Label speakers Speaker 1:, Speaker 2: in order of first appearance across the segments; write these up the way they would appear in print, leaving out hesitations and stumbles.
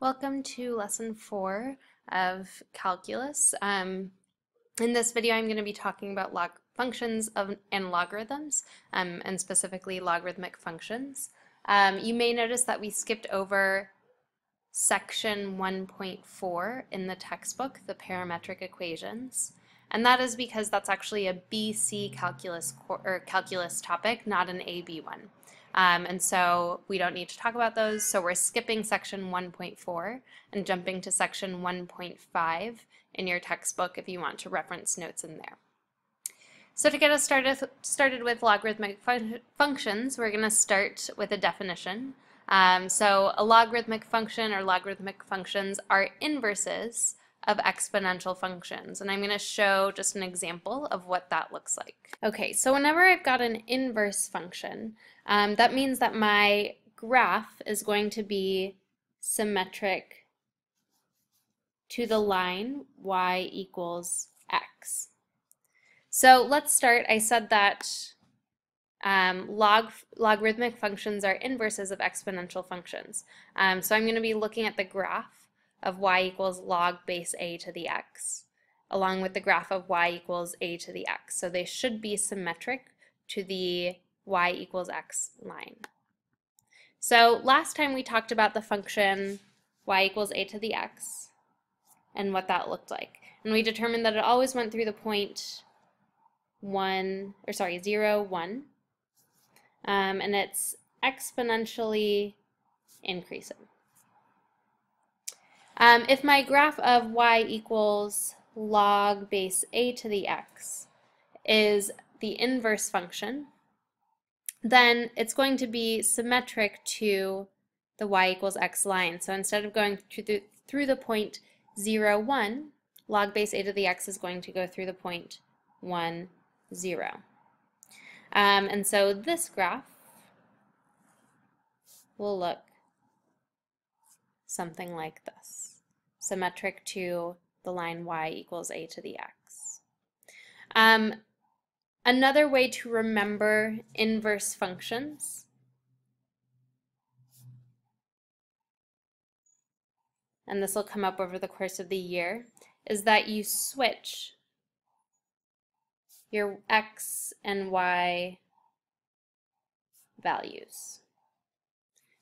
Speaker 1: Welcome to lesson 4 of calculus. In this video, I'm going to be talking about functions and logarithms, and specifically logarithmic functions. You may notice that we skipped over section 1.4 in the textbook, the parametric equations. And that is because that's actually a BC calculus topic, not an AB one. And so we don't need to talk about those, so we're skipping section 1.4 and jumping to section 1.5 in your textbook if you want to reference notes in there. So to get us started with logarithmic functions, we're going to start with a definition. So a logarithmic function or logarithmic functions are inverses of exponential functions, and I'm going to show just an example of what that looks like. Okay, so whenever I've got an inverse function, that means that my graph is going to be symmetric to the line y equals x. So let's start. I said that logarithmic functions are inverses of exponential functions. So I'm going to be looking at the graph of y equals log base a to the x, along with the graph of y equals a to the x. So they should be symmetric to the y equals x line. So last time we talked about the function y equals a to the x and what that looked like. And we determined that it always went through the point 0, 1. And it's exponentially increasing. If my graph of y equals log base a to the x is the inverse function, then it's going to be symmetric to the y equals x line. So instead of going through the point 0, 1, log base a to the x is going to go through the point 1, 0. And so this graph will look something like this, symmetric to the line y equals a to the x. Another way to remember inverse functions and this will come up over the course of the year, is that you switch your x and y values.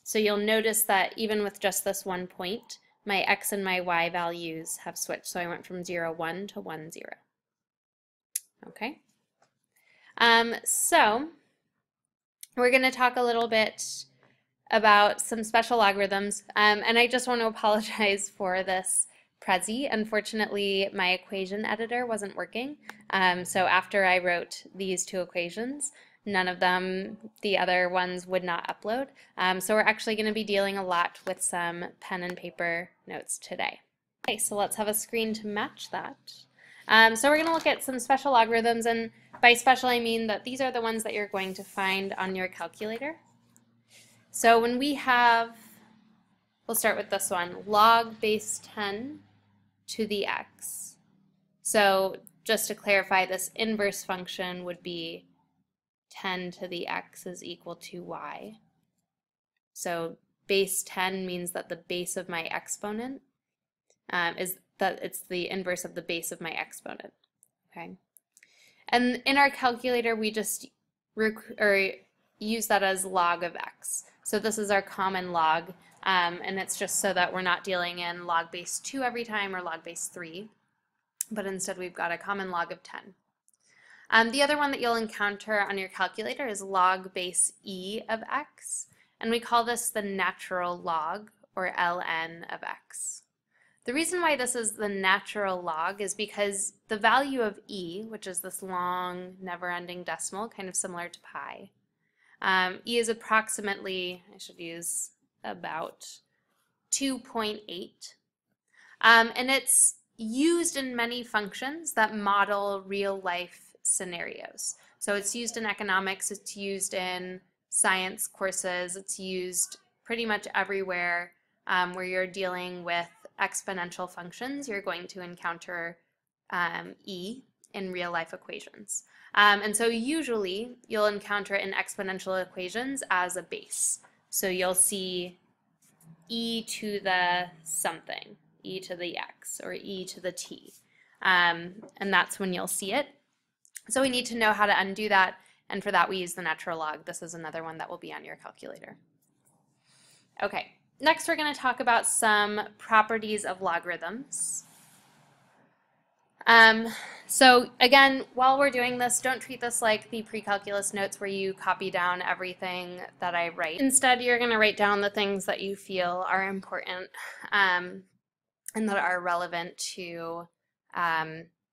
Speaker 1: So you'll notice that even with just this one point, my x and my y values have switched. So I went from 0, 1 to 1, 0. Okay? So we're going to talk a little bit about some special logarithms. And I just want to apologize for this Prezi. Unfortunately, my equation editor wasn't working. So after I wrote these two equations, none of them, the other ones, would not upload. So we're actually going to be dealing a lot with some pen and paper notes today. Okay, so let's have a screen to match that. So we're going to look at some special logarithms, and by special I mean that these are the ones that you're going to find on your calculator. So when we have, we'll start with this one, log base 10 to the x. So just to clarify, this inverse function would be 10 to the x is equal to y. So base 10 means that the base of my exponent is that it's the inverse of the base of my exponent. Okay. And in our calculator, we just use that as log of x. So this is our common log, and it's just so that we're not dealing in log base 2 every time or log base 3, but instead we've got a common log of 10. The other one that you'll encounter on your calculator is log base e of x, and we call this the natural log, or ln of x. The reason why this is the natural log is because the value of e, which is this long, never-ending decimal, kind of similar to pi, e is approximately, I should use about 2.8, and it's used in many functions that model real-life scenarios. So it's used in economics, it's used in science courses, it's used pretty much everywhere where you're dealing with exponential functions. You're going to encounter e in real-life equations. And so usually you'll encounter it in exponential equations as a base. So you'll see e to the something, e to the x, or e to the t. And that's when you'll see it. So we need to know how to undo that, and for that we use the natural log. This is another one that will be on your calculator. Okay, next we're going to talk about some properties of logarithms. So again, while we're doing this, don't treat this like the pre-calculus notes where you copy down everything that I write. Instead, you're going to write down the things that you feel are important and that are relevant to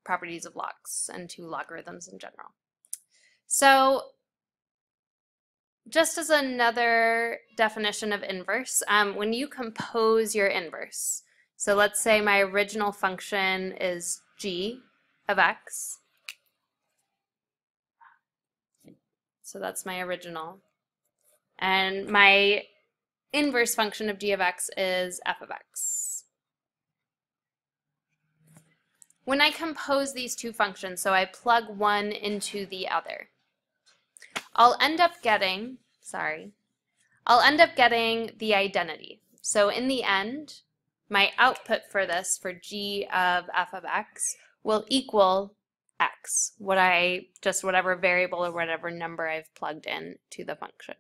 Speaker 1: properties of logs and to logarithms in general. So just as another definition of inverse, when you compose your inverse, so let's say my original function is g of x. So that's my original. And my inverse function of g of x is f of x. When I compose these two functions, so I plug one into the other, I'll end up getting the identity. So in the end, my output for this, for g of f of x, will equal x, whatever variable or whatever number I've plugged in to the function.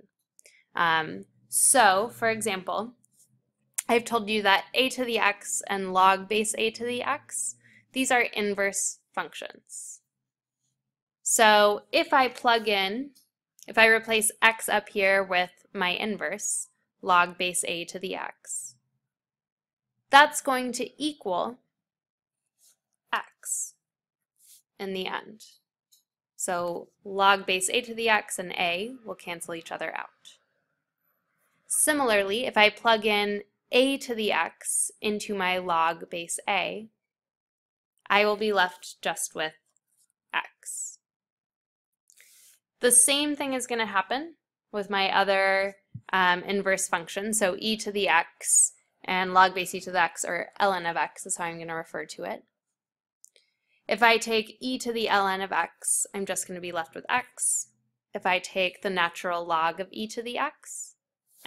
Speaker 1: So, for example, I've told you that a to the x and log base a to the x, these are inverse functions. So if I replace x up here with my inverse, log base a to the x, that's going to equal x in the end. So log base a to the x and a will cancel each other out. Similarly, if I plug in a to the x into my log base a, I will be left just with x. The same thing is going to happen with my other inverse function, so e to the x and log base e to the x, or ln of x is how I'm going to refer to it. If I take e to the ln of x, I'm just going to be left with x. If I take the natural log of e to the x,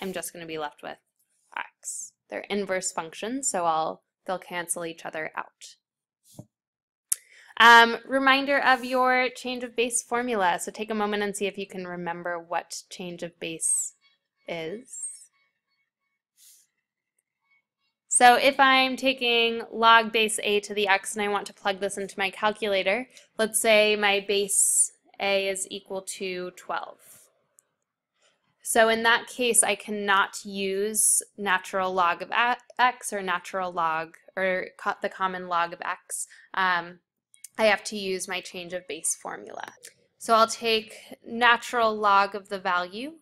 Speaker 1: I'm just going to be left with x. They're inverse functions, so they'll cancel each other out. Reminder of your change of base formula. So take a moment and see if you can remember what change of base is. So if I'm taking log base a to the x and I want to plug this into my calculator, let's say my base a is equal to 12. So in that case, I cannot use natural log of x or natural log, or the common log of x. I have to use my change of base formula. So I'll take natural log of the value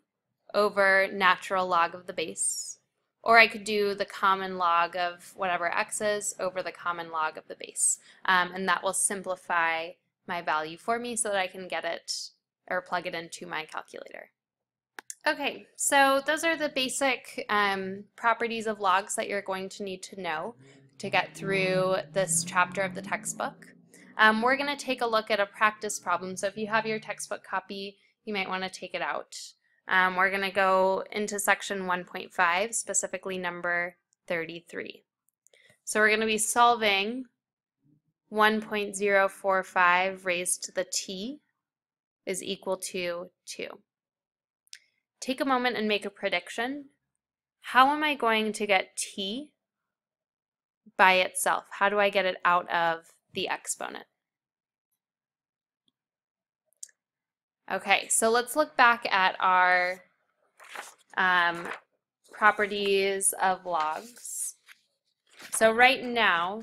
Speaker 1: over natural log of the base. Or I could do the common log of whatever x is over the common log of the base. And that will simplify my value for me so that I can get it or plug it into my calculator. Okay, so those are the basic properties of logs that you're going to need to know to get through this chapter of the textbook. We're going to take a look at a practice problem. So if you have your textbook copy, you might want to take it out. We're going to go into section 1.5, specifically number 33. So we're going to be solving 1.045 raised to the t is equal to 2. Take a moment and make a prediction. How am I going to get t by itself? How do I get it out of the exponent? Okay, so let's look back at our properties of logs. So right now,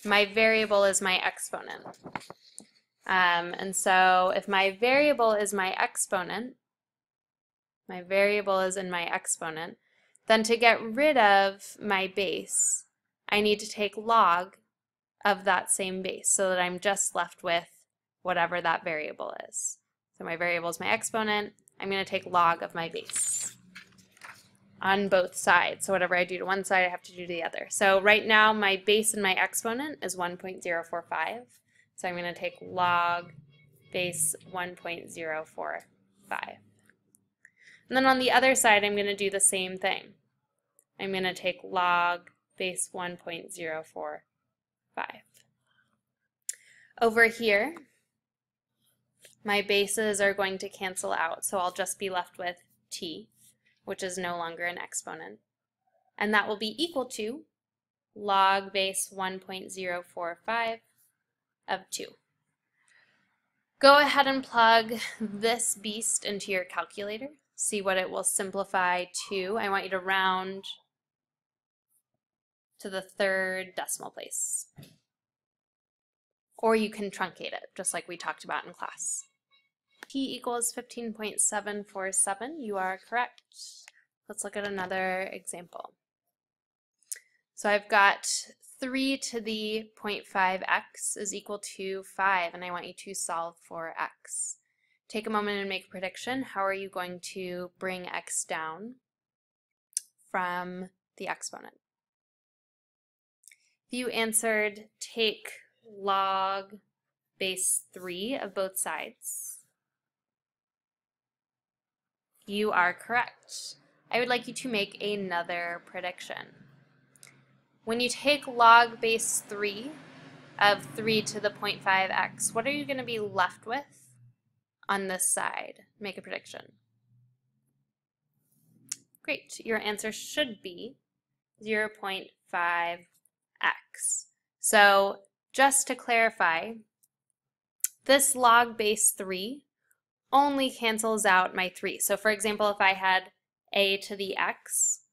Speaker 1: my variable is my exponent. And so if my variable is my exponent, then to get rid of my base, I need to take log of that same base so that I'm just left with whatever that variable is. So my variable is my exponent. I'm going to take log of my base on both sides. So whatever I do to one side, I have to do to the other. So right now, my base and my exponent is 1.045. So I'm going to take log base 1.045. And then on the other side, I'm going to do the same thing. I'm going to take log base 1.045. Over here, my bases are going to cancel out, so I'll just be left with t, which is no longer an exponent. And that will be equal to log base 1.045 of 2. Go ahead and plug this beast into your calculator. See what it will simplify to. I want you to round to the third decimal place. Or you can truncate it, just like we talked about in class. T equals 15.747. You are correct. Let's look at another example. So I've got 3 to the 0.5x is equal to 5, and I want you to solve for x. Take a moment and make a prediction. How are you going to bring x down from the exponent? If you answered take log base 3 of both sides, you are correct. I would like you to make another prediction. When you take log base 3 of 3 to the 0.5x, what are you going to be left with on this side? Make a prediction. Great. Your answer should be 0.5x. So just to clarify, this log base 3 only cancels out my 3. So for example, if I had a to the x,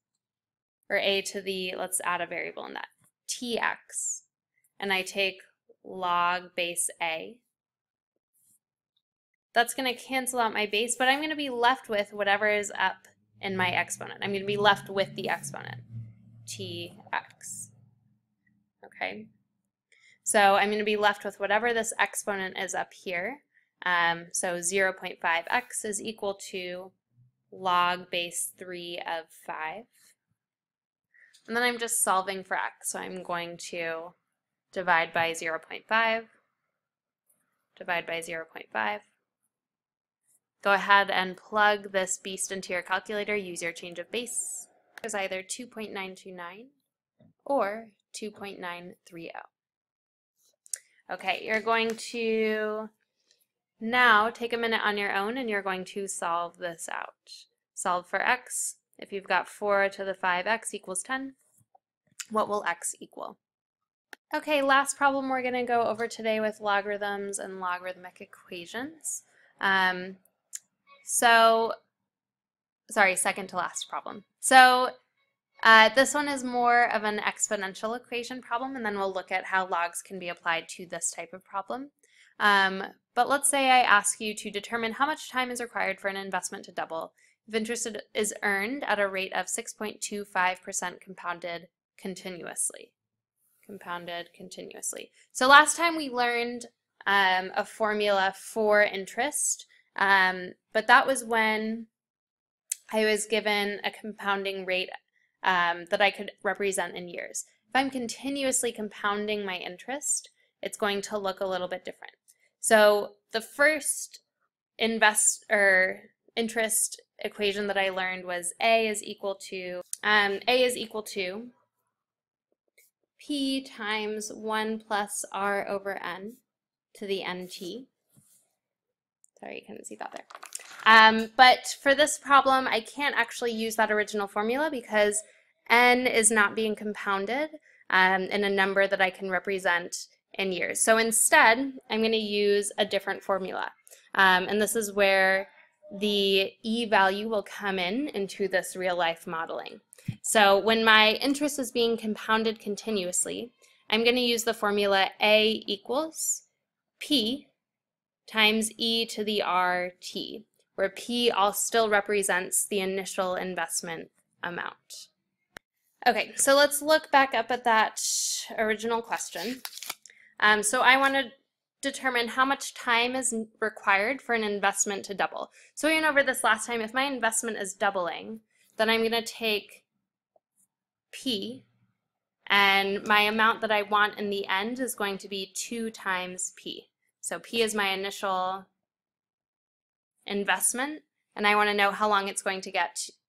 Speaker 1: or a to the, let's add a variable in that, tx, and I take log base a, that's going to cancel out my base, but I'm going to be left with whatever is up in my exponent. I'm going to be left with the exponent, tx. Okay? So I'm going to be left with whatever this exponent is up here. So 0.5x is equal to log base 3 of 5. And then I'm just solving for x, so I'm going to divide by 0.5, divide by 0.5. Go ahead and plug this beast into your calculator. Use your change of base. There's either 2.929 or 2.930. Okay, you're going to now take a minute on your own and you're going to solve this out. Solve for x. If you've got 4 to the 5x equals 10, what will x equal? Okay, last problem we're going to go over today with logarithms and logarithmic equations. Second to last problem. So this one is more of an exponential equation problem, and then we'll look at how logs can be applied to this type of problem. But let's say I ask you to determine how much time is required for an investment to double if interest is earned at a rate of 6.25% compounded continuously. So last time we learned a formula for interest, but that was when I was given a compounding rate that I could represent in years. If I'm continuously compounding my interest, it's going to look a little bit different. So the first interest equation that I learned was A is equal to P times 1 plus R over N to the NT. Sorry, you couldn't see that there. But for this problem, I can't actually use that original formula because N is not being compounded in a number that I can represent in years. So instead, I'm going to use a different formula. And this is where the E value will come into this real life modeling. So when my interest is being compounded continuously, I'm going to use the formula A equals P times E to the RT, where P still represents the initial investment amount. Okay, so let's look back up at that original question. So I want to determine how much time is required for an investment to double. So we went over this last time. If my investment is doubling, then I'm going to take P, and my amount that I want in the end is going to be 2 times P. So P is my initial investment, and I want to know how long it's going to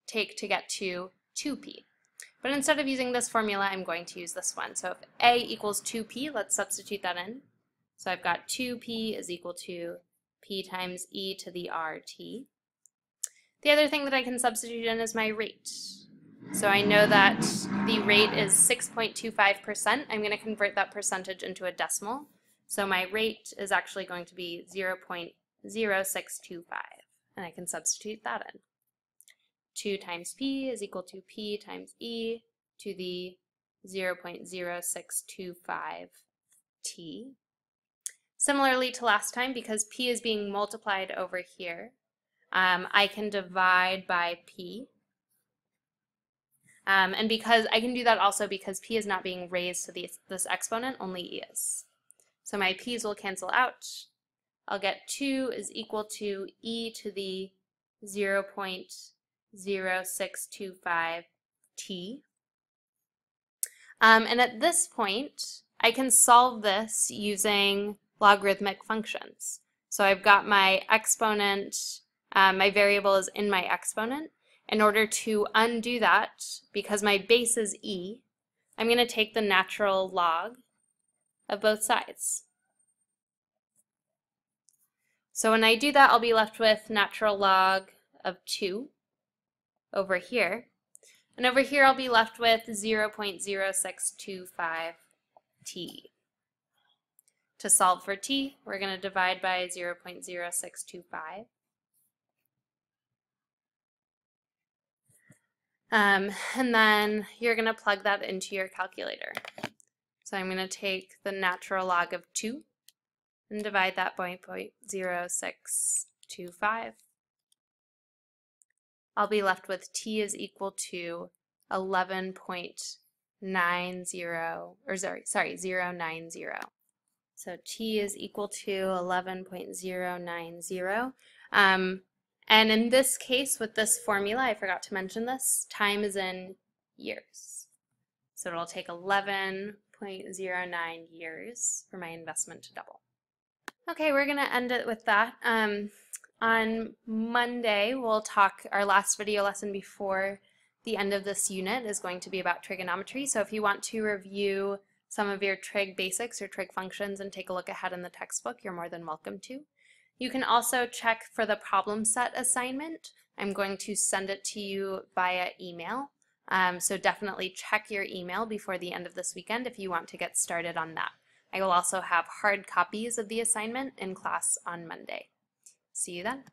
Speaker 1: take to get to 2P. But instead of using this formula, I'm going to use this one. So if A equals 2p, let's substitute that in. So I've got 2p is equal to p times e to the rt. The other thing that I can substitute in is my rate. So I know that the rate is 6.25%. I'm going to convert that percentage into a decimal. So my rate is actually going to be 0.0625, and I can substitute that in. 2 times p is equal to p times e to the 0.0625 t. Similarly to last time, because p is being multiplied over here, I can divide by p. And because I can do that also because p is not being raised to this exponent, only e is. So my p's will cancel out. I'll get 2 is equal to e to the 0.0625 t. And at this point, I can solve this using logarithmic functions. So I've got my exponent, my variable is in my exponent. In order to undo that, because my base is e, I'm going to take the natural log of both sides. So when I do that, I'll be left with natural log of 2 over here. And over here, I'll be left with 0.0625 t. To solve for t, we're going to divide by 0.0625. And then you're going to plug that into your calculator. So I'm going to take the natural log of 2 and divide that by 0.0625. I'll be left with t is equal to 0.90. So t is equal to 11.090. And in this case, with this formula, I forgot to mention this, time is in years. So it'll take 11.09 years for my investment to double. Okay, we're going to end it with that. On Monday, we'll talk, our last video lesson before the end of this unit is going to be about trigonometry. So if you want to review some of your trig basics or trig functions and take a look ahead in the textbook, you're more than welcome to. You can also check for the problem set assignment. I'm going to send it to you via email. So definitely check your email before the end of this weekend if you want to get started on that. I will also have hard copies of the assignment in class on Monday. See you then.